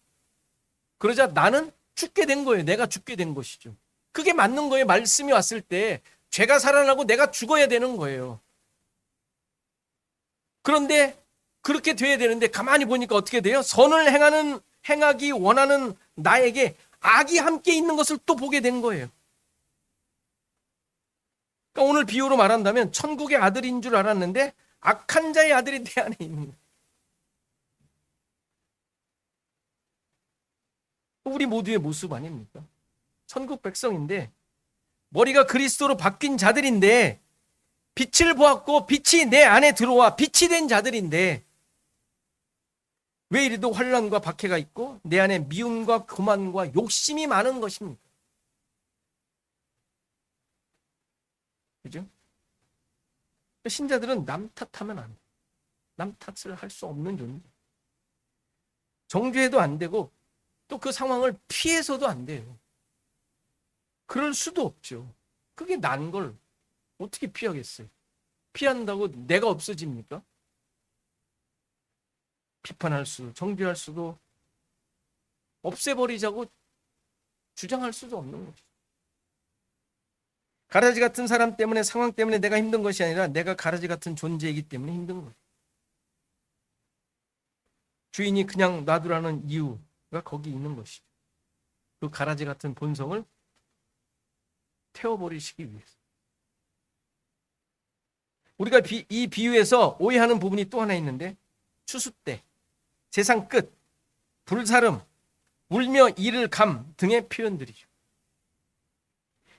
그러자 나는 죽게 된 거예요. 내가 죽게 된 것이죠. 그게 맞는 거예요. 말씀이 왔을 때 죄가 살아나고 내가 죽어야 되는 거예요. 그런데 그렇게 돼야 되는데 가만히 보니까 어떻게 돼요? 선을 행하기 원하는 나에게 악이 함께 있는 것을 또 보게 된 거예요. 그러니까 오늘 비유로 말한다면 천국의 아들인 줄 알았는데 악한 자의 아들이 내 안에 있는 거예요. 우리 모두의 모습 아닙니까? 천국 백성인데 머리가 그리스도로 바뀐 자들인데 빛을 보았고 빛이 내 안에 들어와 빛이 된 자들인데 왜 이리도 환난과 박해가 있고 내 안에 미움과 교만과 욕심이 많은 것입니까? 그죠? 신자들은 남 탓하면 안 돼. 남 탓을 할 수 없는 존재. 정죄해도 안 되고 또 그 상황을 피해서도 안 돼요. 그럴 수도 없죠. 그게 난 걸 어떻게 피하겠어요? 피한다고 내가 없어집니까? 비판할 수도, 정죄할 수도, 없애버리자고 주장할 수도 없는 거죠. 가라지 같은 사람 때문에, 상황 때문에 내가 힘든 것이 아니라 내가 가라지 같은 존재이기 때문에 힘든 거예요. 주인이 그냥 놔두라는 이유가 거기 있는 것이죠. 그 가라지 같은 본성을 태워버리시기 위해서. 우리가 이 비유에서 오해하는 부분이 또 하나 있는데, 추수 때, 세상 끝, 불사름, 울며 이를 감 등의 표현들이죠.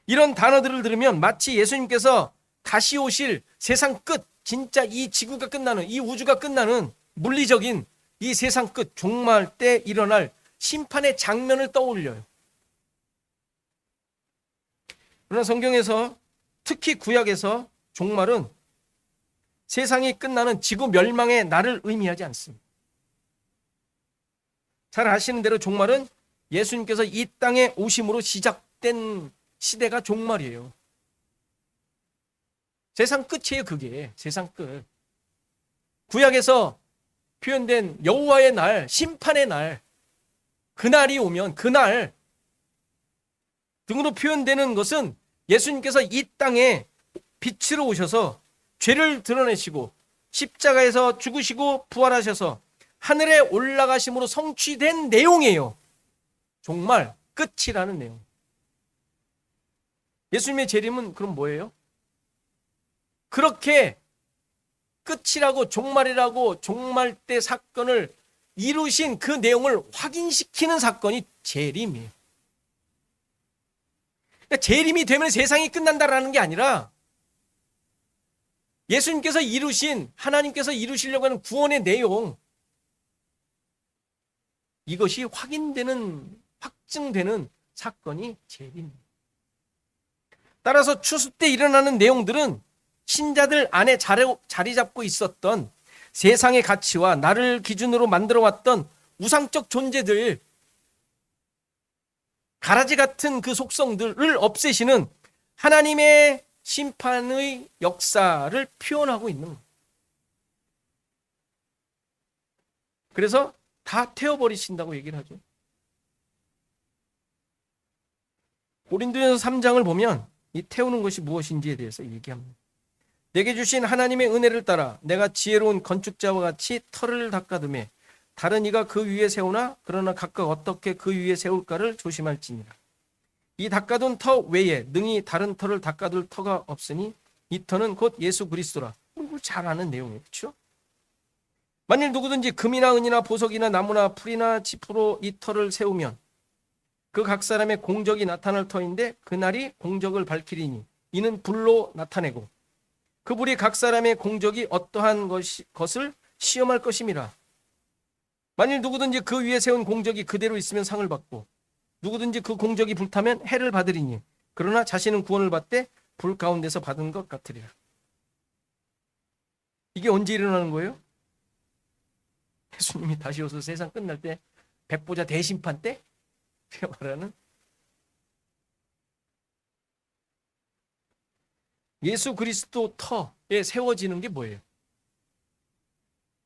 이런 단어들을 들으면 마치 예수님께서 다시 오실 세상 끝, 진짜 이 지구가 끝나는, 이 우주가 끝나는 물리적인 이 세상 끝, 종말 때 일어날 심판의 장면을 떠올려요. 그러나 성경에서, 특히 구약에서 종말은 세상이 끝나는 지구 멸망의 날을 의미하지 않습니다. 잘 아시는 대로 종말은 예수님께서 이 땅에 오심으로 시작된 시대가 종말이에요. 세상 끝이에요. 그게 세상 끝. 구약에서 표현된 여호와의 날, 심판의 날, 그날이 오면 그날 등으로 표현되는 것은 예수님께서 이 땅에 빛으로 오셔서 죄를 드러내시고 십자가에서 죽으시고 부활하셔서 하늘에 올라가심으로 성취된 내용이에요. 정말 끝이라는 내용. 예수님의 재림은 그럼 뭐예요? 그렇게 끝이라고, 종말이라고, 종말 때 사건을 이루신 그 내용을 확인시키는 사건이 재림이에요. 그러니까 재림이 되면 세상이 끝난다라는 게 아니라 예수님께서 이루신, 하나님께서 이루시려고 하는 구원의 내용, 이것이 확인되는, 확증되는 사건이 재림입니다. 따라서 추수 때 일어나는 내용들은 신자들 안에 자리 잡고 있었던 세상의 가치와 나를 기준으로 만들어 왔던 우상적 존재들, 가라지 같은 그 속성들을 없애시는 하나님의 심판의 역사를 표현하고 있는 거예요. 그래서 다 태워버리신다고 얘기를 하죠. 고린도전서 3장을 보면 이 태우는 것이 무엇인지에 대해서 얘기합니다. 내게 주신 하나님의 은혜를 따라 내가 지혜로운 건축자와 같이 터를 닦아두매 다른 이가 그 위에 세우나 그러나 각각 어떻게 그 위에 세울까를 조심할지니라. 이 닦아둔 터 외에 능히 다른 터를 닦아둘 터가 없으니 이 터는 곧 예수 그리스도라. 이걸 잘 아는 내용이에요. 그렇죠? 만일 누구든지 금이나 은이나 보석이나 나무나 풀이나 지푸로 이 터를 세우면 그 각 사람의 공적이 나타날 터인데 그날이 공적을 밝히리니 이는 불로 나타내고 그 불이 각 사람의 공적이 어떠한 것을 시험할 것임이라. 만일 누구든지 그 위에 세운 공적이 그대로 있으면 상을 받고 누구든지 그 공적이 불타면 해를 받으리니 그러나 자신은 구원을 받되 불 가운데서 받은 것 같으리라. 이게 언제 일어나는 거예요? 예수님이 다시 오셔서 세상 끝날 때 백보자 대심판 때 말하는 예수 그리스도 터에 세워지는 게 뭐예요?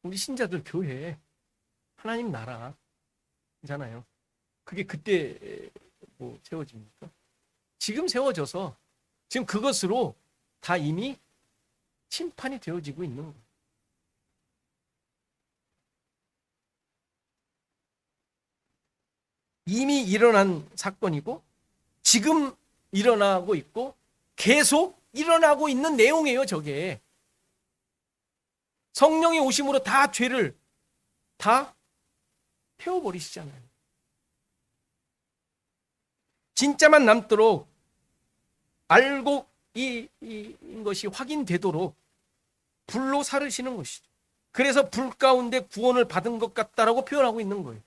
우리 신자들 교회, 하나님 나라잖아요. 그게 그때 뭐 세워집니까? 지금 세워져서 지금 그것으로 다 이미 심판이 되어지고 있는 거예요. 이미 일어난 사건이고 지금 일어나고 있고 계속 일어나고 있는 내용이에요. 저게 성령의 오심으로 다 죄를 다 태워버리시잖아요. 진짜만 남도록 알고 이것이 확인되도록 불로 사르시는 것이죠. 그래서 불 가운데 구원을 받은 것 같다라고 표현하고 있는 거예요.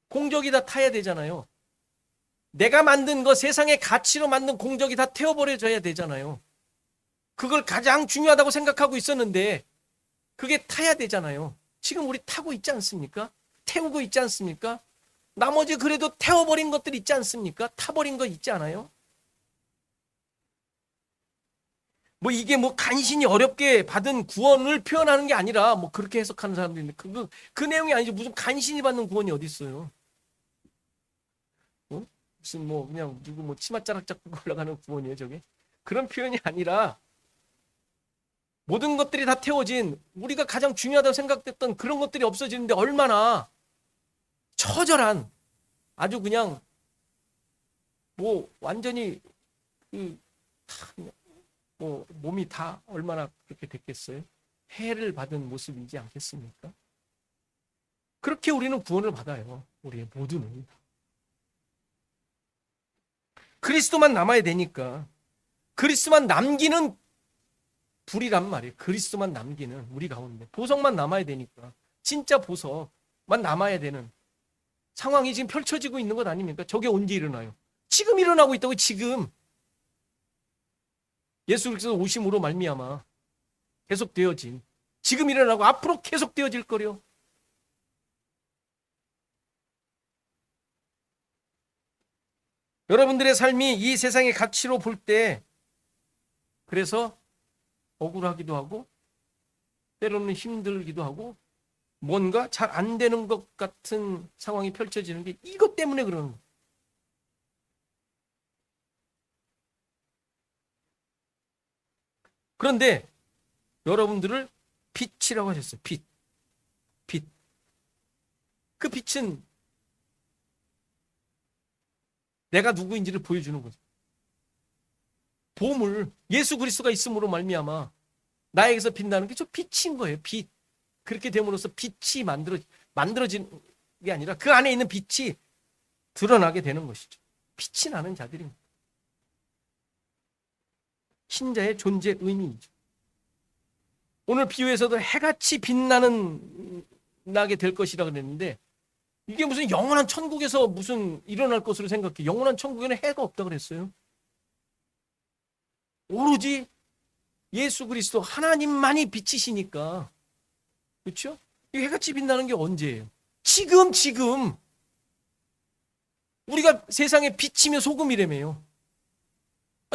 공적이 다 타야 되잖아요. 내가 만든 거, 세상의 가치로 만든 공적이 다 태워버려져야 되잖아요. 그걸 가장 중요하다고 생각하고 있었는데 그게 타야 되잖아요. 지금 우리 타고 있지 않습니까? 태우고 있지 않습니까? 나머지 그래도 태워버린 것들 있지 않습니까? 타버린 거 있지 않아요? 뭐 이게 뭐 간신히 어렵게 받은 구원을 표현하는 게 아니라 뭐 그렇게 해석하는 사람도 있는데 그 내용이 아니죠. 무슨 간신히 받는 구원이 어디 있어요? 무슨 뭐 그냥 누구 뭐 치맛자락 잡고 올라가는 구원이에요, 저게? 그런 표현이 아니라 모든 것들이 다 태워진 우리가 가장 중요하다고 생각했던 그런 것들이 없어지는데 얼마나 처절한 아주 그냥 뭐 완전히 뭐 몸이 다 얼마나 그렇게 됐겠어요? 해를 받은 모습이지 않겠습니까? 그렇게 우리는 구원을 받아요. 우리의 모두는. 그리스도만 남아야 되니까. 그리스도만 남기는 불이란 말이에요. 그리스도만 남기는 우리 가운데. 보석만 남아야 되니까. 진짜 보석만 남아야 되는 상황이 지금 펼쳐지고 있는 것 아닙니까? 저게 언제 일어나요? 지금 일어나고 있다고. 지금 예수 그리스도 오심으로 말미암아 계속되어진, 지금 일어나고 앞으로 계속되어질 거려. 여러분들의 삶이 이 세상의 가치로 볼 때 그래서 억울하기도 하고 때로는 힘들기도 하고 뭔가 잘 안 되는 것 같은 상황이 펼쳐지는 게 이것 때문에 그러는 거예요. 그런데 여러분들을 빛이라고 하셨어요. 빛. 그 빛은 내가 누구인지를 보여주는 거죠. 보물, 예수 그리스도가 있음으로 말미암아 나에게서 빛나는 게 저 빛인 거예요. 빛. 그렇게 됨으로써 빛이 만들어진 게 아니라 그 안에 있는 빛이 드러나게 되는 것이죠. 빛이 나는 자들입니다. 신자의 존재 의미이죠. 오늘 비유에서도 해같이 빛나는 나게 될 것이라 그랬는데 이게 무슨 영원한 천국에서 무슨 일어날 것으로 생각해. 영원한 천국에는 해가 없다 그랬어요. 오로지 예수 그리스도 하나님만이 빛이시니까. 그렇죠? 이 해같이 빛나는 게 언제예요? 지금 우리가 세상에 빛이며 소금이라며요.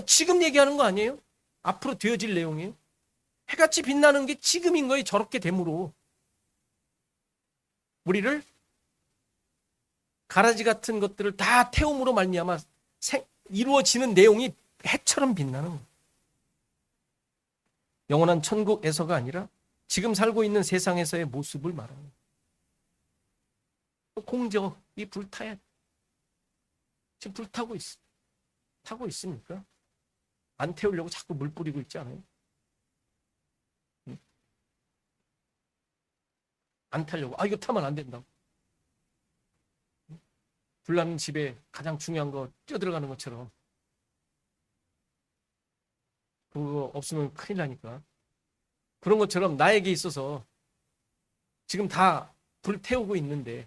지금 얘기하는 거 아니에요? 앞으로 되어질 내용이에요. 해같이 빛나는 게 지금인 거예요. 저렇게 됨으로 우리를 가라지 같은 것들을 다 태움으로 말미암아 이루어지는 내용이 해처럼 빛나는 거예요. 영원한 천국에서가 아니라 지금 살고 있는 세상에서의 모습을 말하는 거예요. 공적이 불타야 돼. 지금 불타고 있어. 타고 있습니까? 안 태우려고 자꾸 물 뿌리고 있지 않아요? 안 타려고. 이거 타면 안 된다고. 불나는 집에 가장 중요한 거 뛰어들어가는 것처럼. 그거 없으면 큰일 나니까. 그런 것처럼 나에게 있어서 지금 다 불태우고 있는데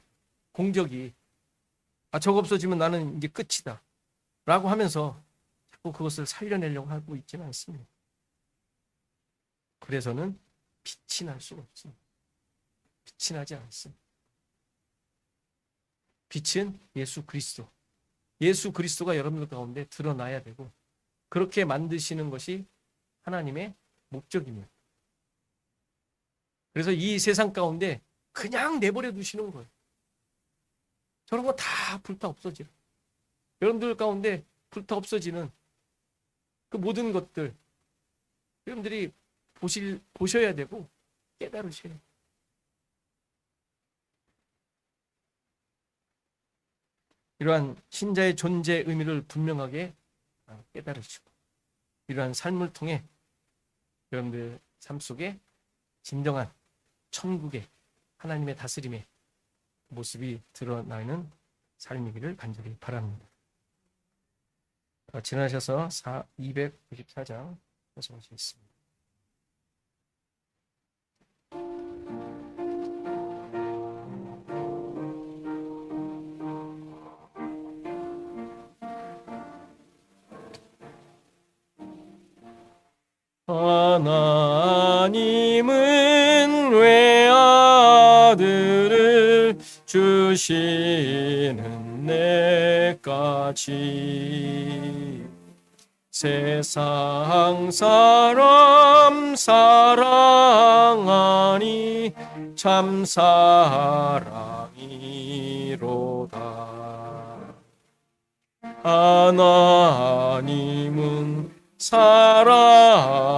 공적이 저거 없어지면 나는 이제 끝이다 라고 하면서 자꾸 그것을 살려내려고 하고 있지는 않습니다. 그래서는 빛이 날 수가 없습니다. 빛이 나지 않습니다. 빛은 예수 그리스도. 예수 그리스도가 여러분들 가운데 드러나야 되고 그렇게 만드시는 것이 하나님의 목적입니다. 그래서 이 세상 가운데 그냥 내버려 두시는 거예요. 저런 거 다 불타 없어지라. 여러분들 가운데 불타 없어지는 그 모든 것들 여러분들이 보셔야 되고 깨달으셔야 돼요. 이러한 신자의 존재 의미를 분명하게 깨달으시고 이러한 삶을 통해 여러분들 삶 속에 진정한 천국의 하나님의 다스림의 모습이 드러나는 삶이기를 간절히 바랍니다. 지나셔서 294장 말씀하시겠습니다. 하나님은 외아들을 주시는 내까지 세상 사람 사랑하니 참 사랑이로다. 하나님은 사랑이라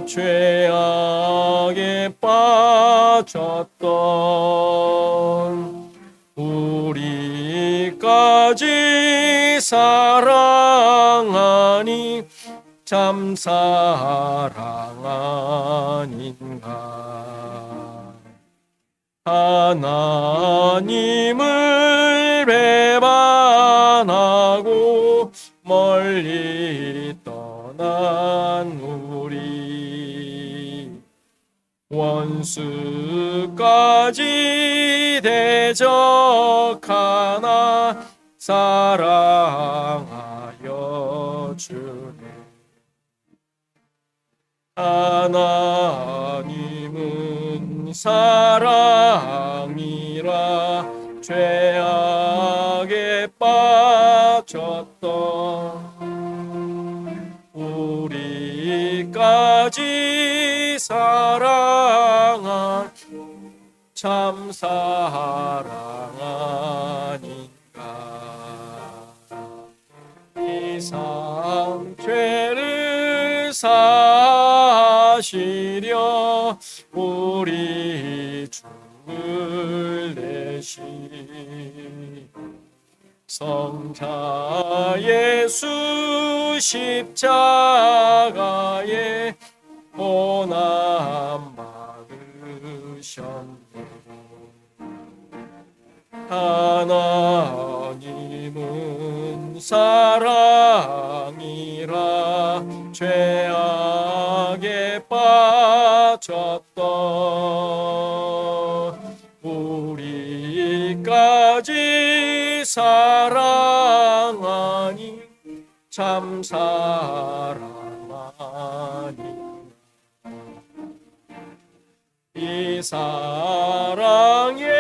죄악에 빠졌던 우리까지 사랑하니 참 사랑 아닌가. 하나님을 배반하고 멀리 떠난 우리 원수까지 대적하나 사랑하여 주네. 하나님은 사랑이라 죄악에 빠졌던 우리까지 사랑한 참 사랑 아닌가. 이상 죄를 사시려 우리 죽을 내신 성자 예수 십자가에 고난 받으셨네. 하나님은 사랑이라 죄악에 빠졌던 우리까지 사랑하니 참 사랑하니 이 사랑에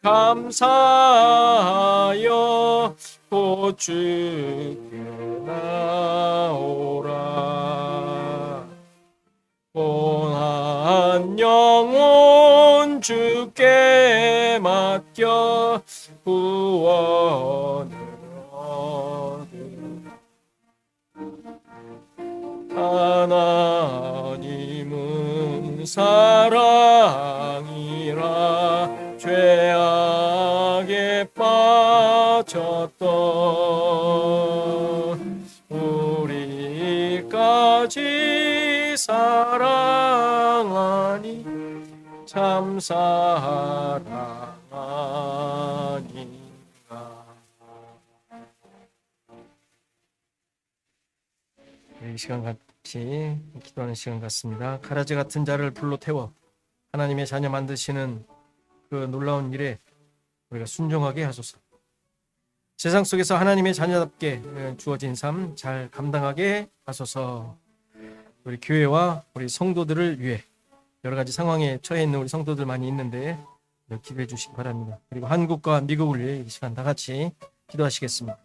감사하여 곧 주께 나오라. 고난 영혼 주께 맡겨 구원을 얻으라. 하나님은 사랑이라 죄악에 빠졌던 우리까지 사랑하니 참 사랑하니까. 이 시간 같이 기도하는 시간 같습니다. 가라지 같은 자를 불로 태워 하나님의 자녀 만드시는 그 놀라운 일에 우리가 순종하게 하소서. 세상 속에서 하나님의 자녀답게 주어진 삶 잘 감당하게 하소서. 우리 교회와 우리 성도들을 위해 여러 가지 상황에 처해 있는 우리 성도들 많이 있는데 기도해 주시기 바랍니다. 그리고 한국과 미국을 위해 이 시간 다 같이 기도하시겠습니다.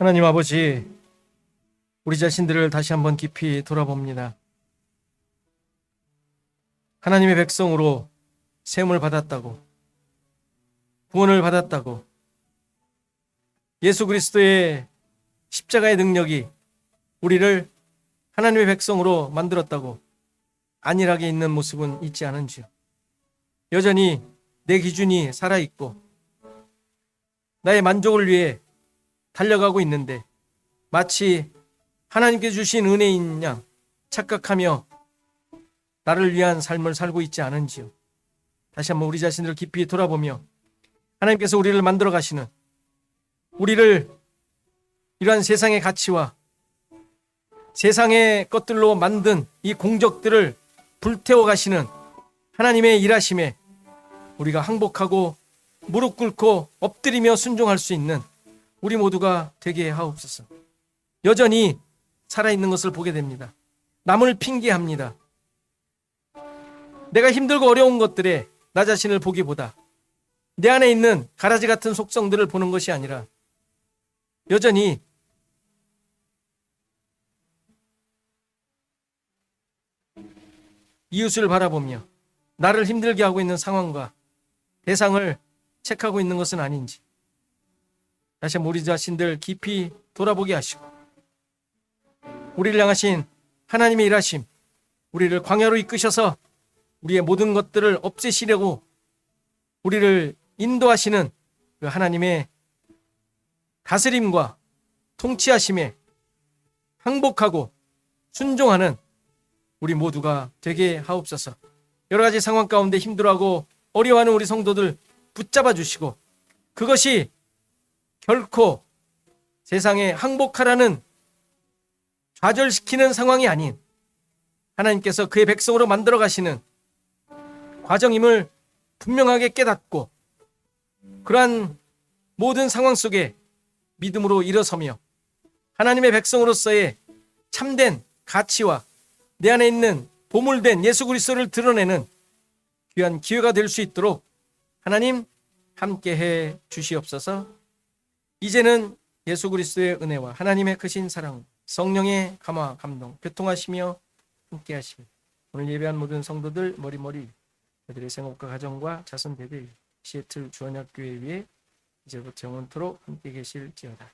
하나님 아버지, 우리 자신들을 다시 한번 깊이 돌아봅니다. 하나님의 백성으로 세움을 받았다고, 구원을 받았다고, 예수 그리스도의 십자가의 능력이 우리를 하나님의 백성으로 만들었다고 안일하게 있는 모습은 있지 않은지요. 여전히 내 기준이 살아있고 나의 만족을 위해 달려가고 있는데 마치 하나님께 주신 은혜인 양 착각하며 나를 위한 삶을 살고 있지 않은지요. 다시 한번 우리 자신을 깊이 돌아보며 하나님께서 우리를 만들어 가시는, 우리를 이러한 세상의 가치와 세상의 것들로 만든 이 공적들을 불태워 가시는 하나님의 일하심에 우리가 항복하고 무릎 꿇고 엎드리며 순종할 수 있는 우리 모두가 되게 하옵소서. 여전히 살아있는 것을 보게 됩니다. 남을 핑계합니다. 내가 힘들고 어려운 것들에 나 자신을 보기보다 내 안에 있는 가라지 같은 속성들을 보는 것이 아니라 여전히 이웃을 바라보며 나를 힘들게 하고 있는 상황과 대상을 체크하고 있는 것은 아닌지 다시 한번 우리 자신들 깊이 돌아보게 하시고 우리를 향하신 하나님의 일하심, 우리를 광야로 이끄셔서 우리의 모든 것들을 없애시려고 우리를 인도하시는 그 하나님의 다스림과 통치하심에 항복하고 순종하는 우리 모두가 되게 하옵소서. 여러 가지 상황 가운데 힘들어하고 어려워하는 우리 성도들 붙잡아 주시고, 그것이 결코 세상에 항복하라는 좌절시키는 상황이 아닌 하나님께서 그의 백성으로 만들어 가시는 과정임을 분명하게 깨닫고, 그러한 모든 상황 속에 믿음으로 일어서며 하나님의 백성으로서의 참된 가치와 내 안에 있는 보물된 예수 그리스도를 드러내는 귀한 기회가 될 수 있도록 하나님 함께해 주시옵소서. 이제는 예수 그리스도의 은혜와 하나님의 크신 사랑, 성령의 감화 감동 교통하시며 함께하시며 오늘 예배한 모든 성도들 머리머리 그들의 생업과 가정과 자손 대대 시애틀 주언약교회 위에 이제부터 영원토록 함께 계실지어다.